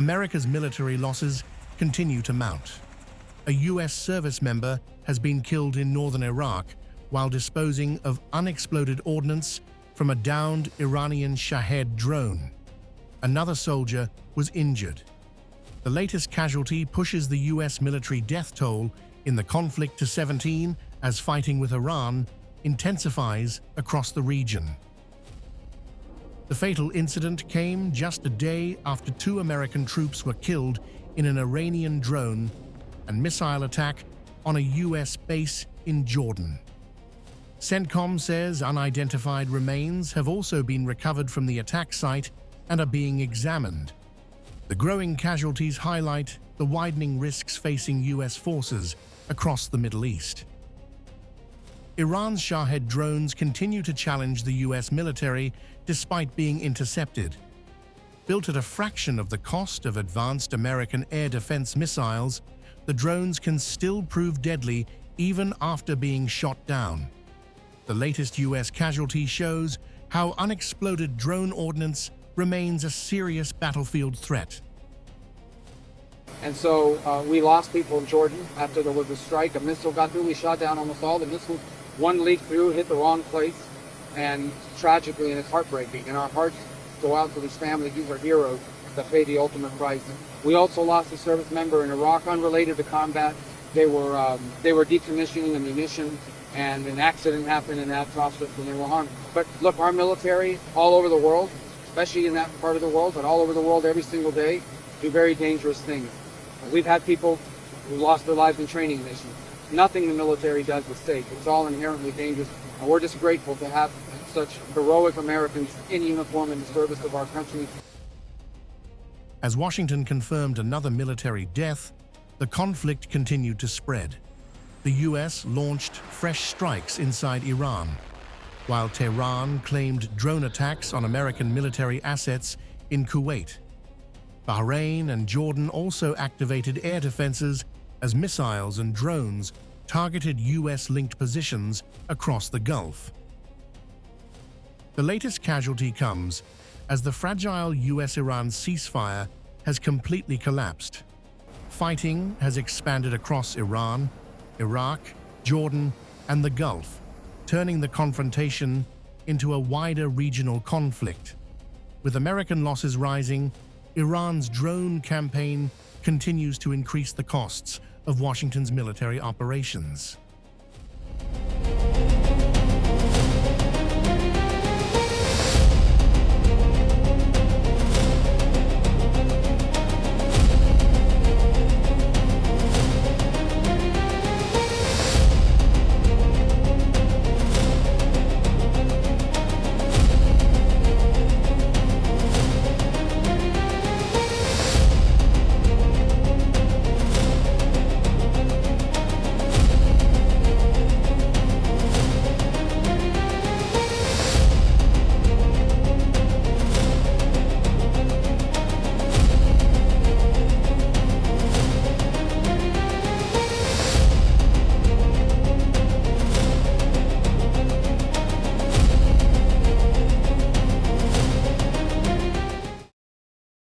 America's military losses continue to mount. A U.S. service member has been killed in northern Iraq while disposing of unexploded ordnance from a downed Iranian Shahed drone. Another soldier was injured. The latest casualty pushes the U.S. military death toll in the conflict to 17 as fighting with Iran intensifies across the region. The fatal incident came just a day after 2 American troops were killed in an Iranian drone and missile attack on a U.S. base in Jordan. CENTCOM says unidentified remains have also been recovered from the attack site and are being examined. The growing casualties highlight the widening risks facing U.S. forces across the Middle East. Iran's Shahed drones continue to challenge the U.S. military despite being intercepted. Built at a fraction of the cost of advanced American air defense missiles, the drones can still prove deadly even after being shot down. The latest U.S. casualty shows how unexploded drone ordnance remains a serious battlefield threat. And so we lost people in Jordan after there was a strike. A missile got through. We shot down almost all the missiles. One leaked through, hit the wrong place, and tragically, and it's heartbreaking. And our hearts go out to these families. These are heroes that pay the ultimate price. We also lost a service member in Iraq, unrelated to combat. They were decommissioning a munition, and an accident happened in that process, and they were harmed. But look, our military all over the world, especially in that part of the world, but all over the world every single day, do very dangerous things. We've had people who lost their lives in training missions. Nothing the military does is safe. It's all inherently dangerous, and we're just grateful to have such heroic Americans in uniform in the service of our country. As Washington confirmed another military death, the conflict continued to spread. The U.S. launched fresh strikes inside Iran, while Tehran claimed drone attacks on American military assets in Kuwait. Bahrain and Jordan also activated air defenses as missiles and drones targeted U.S.-linked positions across the Gulf. The latest casualty comes as the fragile U.S.-Iran ceasefire has completely collapsed. Fighting has expanded across Iran, Iraq, Jordan, and the Gulf, turning the confrontation into a wider regional conflict. With American losses rising, Iran's drone campaign continues to increase the costs of Washington's military operations.